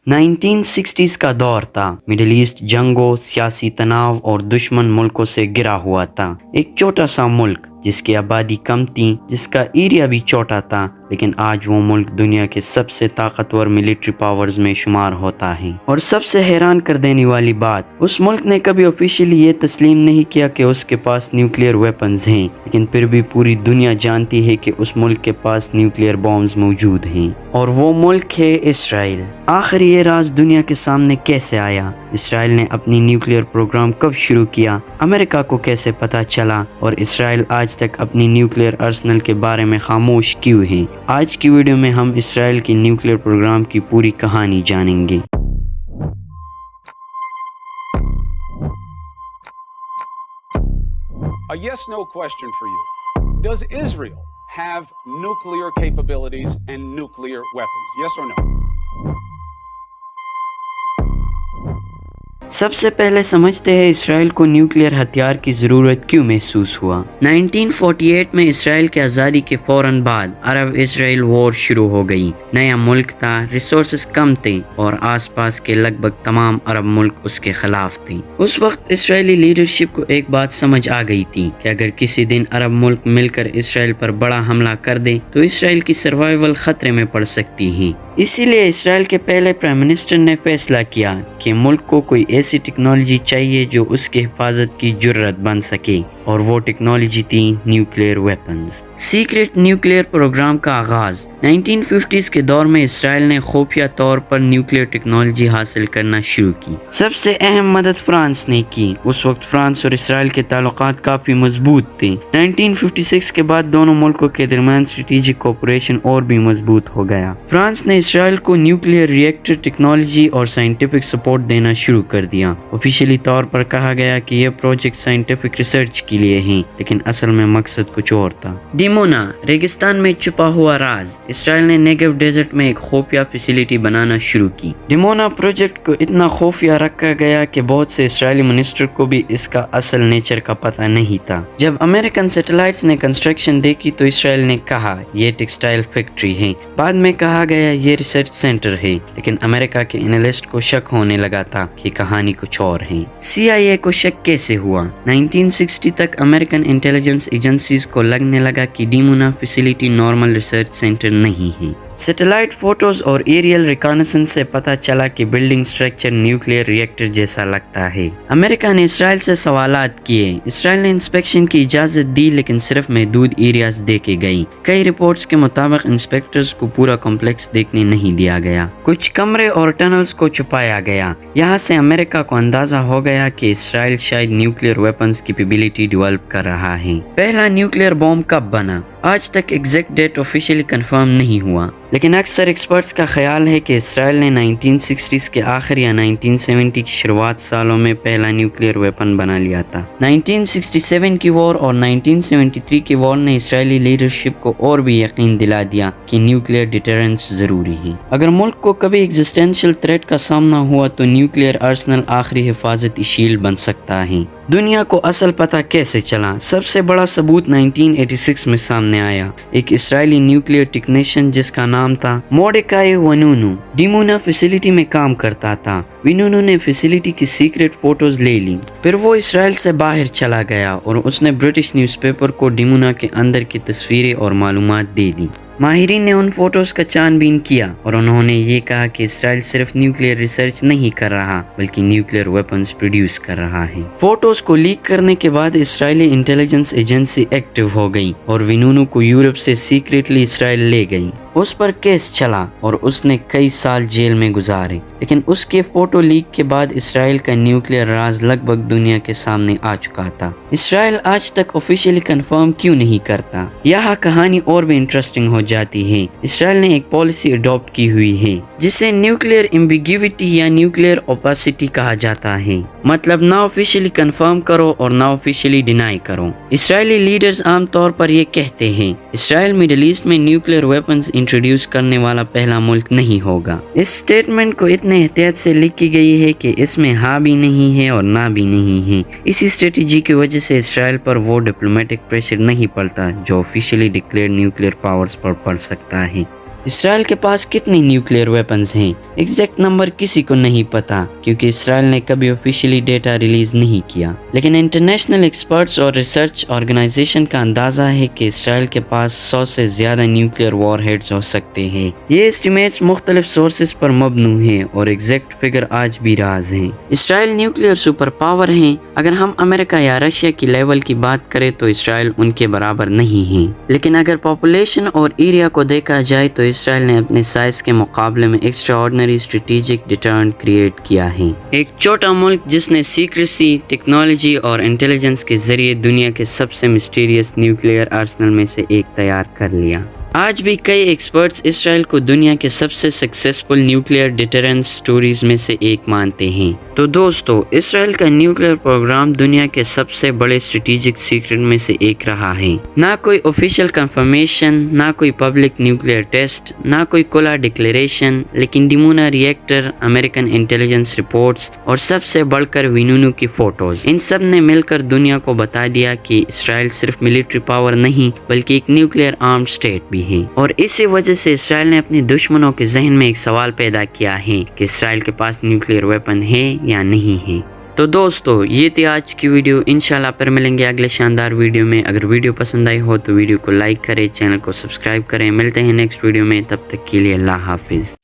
1960s کا دور تھا۔ مڈل ایسٹ جنگوں، سیاسی تناؤ اور دشمن ملکوں سے گھرا ہوا تھا۔ ایک چھوٹا سا ملک جس کی آبادی کم تھی، جس کا ایریا بھی چھوٹا تھا، لیکن آج وہ ملک دنیا کے سب سے طاقتور ملٹری پاورز میں شمار ہوتا ہے۔ اور سب سے حیران کر دینے والی بات، اس ملک نے کبھی آفیشیلی یہ تسلیم نہیں کیا کہ اس کے پاس نیوکلیئر ویپنز ہیں، لیکن پھر بھی پوری دنیا جانتی ہے کہ اس ملک کے پاس نیوکلیئر بامز موجود ہیں، اور وہ ملک ہے اسرائیل۔ آخر یہ راز دنیا کے سامنے کیسے آیا؟ اسرائیل نے اپنی نیوکلیئر پروگرام کب شروع کیا؟ امریکہ کو کیسے پتہ چلا؟ اور اسرائیل آج تک اپنی نیوکلیئر ارسنل کے بارے میں خاموش کیوں ہے؟ آج کی ویڈیو میں ہم اسرائیل کی نیوکلیئر پروگرام کی پوری کہانی جانیں گے۔ A yes/no question for you. Does Israel have nuclear capabilities and nuclear weapons? Yes or no? سب سے پہلے سمجھتے ہیں اسرائیل کو نیوکلیئر ہتھیار کی ضرورت کیوں محسوس ہوا۔ 1948 میں اسرائیل کی آزادی کے فوراً بعد عرب اسرائیل وار شروع ہو گئی۔ نیا ملک تھا، ریسورسز کم تھے اور آس پاس کے لگ بھگ تمام عرب ملک اس کے خلاف تھے۔ اس وقت اسرائیلی لیڈرشپ کو ایک بات سمجھ آ گئی تھی کہ اگر کسی دن عرب ملک مل کر اسرائیل پر بڑا حملہ کر دے تو اسرائیل کی سروائیول خطرے میں پڑ سکتی ہے۔ اسی لیے اسرائیل کے پہلے پرائم منسٹر نے فیصلہ کیا کہ ملک کو کوئی ایسی ٹیکنالوجی چاہیے جو اس کی حفاظت کی جرت بن سکے، اور وہ ٹیکنالوجی تھی nuclear weapons. Secret nuclear program کا آغاز 1950s کے دور میں اسرائیل نے خفیہ طور پر نیوکلیئر ٹیکنالوجی حاصل کرنا شروع کی۔ سب سے اہم مدد فرانس نے کی۔ اس وقت فرانس اور اسرائیل کے تعلقات کافی مضبوط تھے۔ 1956 کے بعد دونوں ملکوں کے درمیان اسٹریٹجک کوآپریشن اور بھی مضبوط ہو گیا۔ فرانس نے اسرائیل کو نیوکلیئر ری ایکٹر ٹیکنالوجی اور سائنٹیفک سپورٹ دینا شروع کر دیا۔ آفیشیلی طور پر کہا گیا کہ یہ پروجیکٹ سائنٹیفک ریسرچ کے لیے ہیں، لیکن اصل میں مقصد کچھ اور تھا۔ ڈیمونا، ریگستان میں چھپا ہوا راز۔ اسرائیل نے نیگیو ڈیزرٹ میں ایک خفیہ فیسلٹی بنانا شروع کی۔ ڈیمونا پروجیکٹ کو اتنا خفیہ رکھا گیا کہ بہت سے اسرائیلی منسٹر کو بھی اس کا اصل نیچر کا پتہ نہیں تھا۔ جب امریکن سیٹلائٹس نے کنسٹرکشن دیکھی تو اسرائیل نے کہا یہ ٹیکسٹائل فیکٹری ہے۔ بعد میں کہا گیا یہ ریسرچ سینٹر ہے، لیکن امریکہ کے انالسٹ کو شک ہونے لگا تھا کہ کہانی کچھ اور ہے۔ CIA کو شک کیسے ہوا؟ 1960 تک امریکن انٹیلیجنس ایجنسیز کو لگنے لگا کہ ڈیمونا فیسلٹی نارمل ریسرچ سینٹر نہیں ہے۔ سیٹلائٹ فوٹوز اور ایریل ریکانسنس سے پتہ چلا کہ بلڈنگ سٹرکچر نیوکلیئر ری ایکٹر جیسا لگتا ہے۔ امریکہ نے اسرائیل سے سوالات کیے۔ اسرائیل نے انسپیکشن کی اجازت دی، لیکن صرف محدود ایریاز دیکھے گئی۔ کئی رپورٹس کے مطابق انسپیکٹرز کو پورا کمپلیکس دیکھنے نہیں دیا گیا۔ کچھ کمرے اور ٹنلز کو چھپایا گیا۔ یہاں سے امریکہ کو اندازہ ہو گیا کہ اسرائیل شاید نیوکلیئر ویپنز کیپیبلٹی ڈیولپ کر رہا ہے۔ پہلا نیوکلیئر بم کب بنا؟ آج تک ایگزیکٹ ڈیٹ آفیشیلی کنفرم نہیں ہوا، لیکن اکثر ایکسپرٹس کا خیال ہے کہ اسرائیل نے 1960s کے آخر یا 1970 کی شروعات سالوں میں پہلا نیوکلیئر ویپن بنا لیا تھا۔ 1967 کی وار اور 1973 کی وار نے اسرائیلی لیڈرشپ کو اور بھی یقین دلا دیا کہ نیوکلیئر ڈیٹرنس ضروری ہے۔ اگر ملک کو کبھی ایگزسٹینشل تھریٹ کا سامنا ہوا تو نیوکلیئر ارسنل آخری حفاظتی شیلڈ بن سکتا ہے۔ دنیا کو اصل پتہ کیسے چلا؟ سب سے بڑا ثبوت 1986 میں سامنے آیا۔ ایک اسرائیلی نیوکلیئر ٹیکنیشین جس کا نام تھا موردیکائی ونونو ڈیمونا فیسلٹی میں کام کرتا تھا۔ ونونو نے فیسلٹی کی سیکرٹ فوٹوز لے لی، پھر وہ اسرائیل سے باہر چلا گیا اور اس نے برٹش نیوز پیپر کو ڈیمونا کے اندر کی تصویریں اور معلومات دے دی۔ ماہرین نے ان فوٹوز کا چھان بین کیا اور انہوں نے یہ کہا کہ اسرائیل صرف نیوکلیئر ریسرچ نہیں کر رہا بلکہ نیوکلیئر ویپنز پروڈیوس کر رہا ہے۔ فوٹوز کو لیک کرنے کے بعد اسرائیلی انٹیلیجنس ایجنسی ایکٹیو ہو گئی اور ونونو کو یورپ سے سیکریٹلی اسرائیل لے گئی۔ اس پر کیس چلا اور اس نے کئی سال جیل میں گزارے، لیکن اس کے فوٹو لیک کے بعد اسرائیل کا نیوکلیئر راز لگ بھگ دنیا کے سامنے آ چکا تھا۔ اسرائیل آج تک آفیشیلی کنفرم کیوں نہیں کرتا؟ یہاں کہانی اور بھی انٹرسٹنگ ہو جاتی ہے۔ اسرائیل نے ایک پالیسی اڈاپٹ کی ہوئی ہے جسے نیوکلیئر ایمبیگویٹی یا نیوکلیئر اوپاسٹی کہا جاتا ہے، مطلب نہ آفیشیلی کنفرم کرو اور نہ آفیشیلی ڈینائی کرو۔ اسرائیلی لیڈرز عام طور پر یہ کہتے ہیں اسرائیل مڈل ایسٹ میں نیوکلیئر ویپنز انٹروڈیوس کرنے والا پہلا ملک نہیں ہوگا۔ اس سٹیٹمنٹ کو اتنے احتیاط سے لکھی گئی ہے کہ اس میں ہاں بھی نہیں ہے اور نہ بھی نہیں ہے۔ اسی اسٹریٹجی کی وجہ سے اسرائیل پر وہ ڈپلومیٹک پریشر نہیں پڑتا جو آفیشیلی ڈکلیئر نیوکلیئر پاورز پر پڑ سکتا ہے۔ اسرائیل کے پاس کتنی نیوکلیئر ویپنز ہیں؟ ایگزیکٹ نمبر کسی کو نہیں پتا کیونکہ اسرائیل نے کبھی آفیشیلی ڈیٹا ریلیز نہیں کیا، لیکن انٹرنیشنل ایکسپرٹس اور ریسرچ آرگنائزیشن کا اندازہ ہے کہ اسرائیل کے پاس 100 سے زیادہ نیوکلیئر وار ہیڈز ہو سکتے ہیں۔ یہ ایسٹیمیٹس مختلف سورسز پر مبنی ہیں اور ایگزیکٹ فگر آج بھی راز ہیں۔ اسرائیل نیوکلیئر سپر پاور ہیں۔ اگر ہم امریکہ یا رشیا کی لیول کی بات کریں تو اسرائیل ان کے برابر نہیں ہیں، لیکن اگر پاپولیشن اور ایریا کو دیکھا جائے تو اسرائیل نے اپنے سائز کے مقابلے میں ایکسٹرا آرڈنری اسٹریٹجک ڈیٹررنٹ کریٹ کیا ہے۔ ایک چھوٹا ملک جس نے سیکریسی، ٹیکنالوجی اور انٹیلیجنس کے ذریعے دنیا کے سب سے مسٹیریس نیوکلیئر آرسنل میں سے ایک تیار کر لیا۔ آج بھی کئی ایکسپرٹس اسرائیل کو دنیا کے سب سے سکسیسفل نیوکلیئر ڈیٹررنس سٹوریز میں سے ایک مانتے ہیں۔ تو دوستو، اسرائیل کا نیوکلیئر پروگرام دنیا کے سب سے بڑے اسٹریٹجک سیکرٹ میں سے ایک رہا ہے۔ نہ کوئی آفیشیل کنفرمیشن، نہ کوئی پبلک نیوکلیئر ٹیسٹ، نہ کوئی کھلا ڈکلیریشن، لیکن ڈیمونا ری ایکٹر، امریکن انٹیلیجنس رپورٹس اور سب سے بڑھ کر وینونو کی فوٹوز، ان سب نے مل کر دنیا کو بتا دیا کہ اسرائیل صرف ملٹری پاور نہیں بلکہ ایک نیوکلیئر آرمڈ اسٹیٹ بھی ہے۔ اور اسی وجہ سے اسرائیل نے اپنے دشمنوں کے ذہن میں ایک سوال پیدا کیا ہے کہ اسرائیل کے پاس نیوکلیئر ویپن ہے یا نہیں ہے۔ تو دوستو، یہ تھی آج کی ویڈیو۔ انشاءاللہ پھر ملیں گے اگلے شاندار ویڈیو میں۔ اگر ویڈیو پسند آئی ہو تو ویڈیو کو لائک کریں، چینل کو سبسکرائب کریں۔ ملتے ہیں نیکسٹ ویڈیو میں، تب تک کے لیے اللہ حافظ۔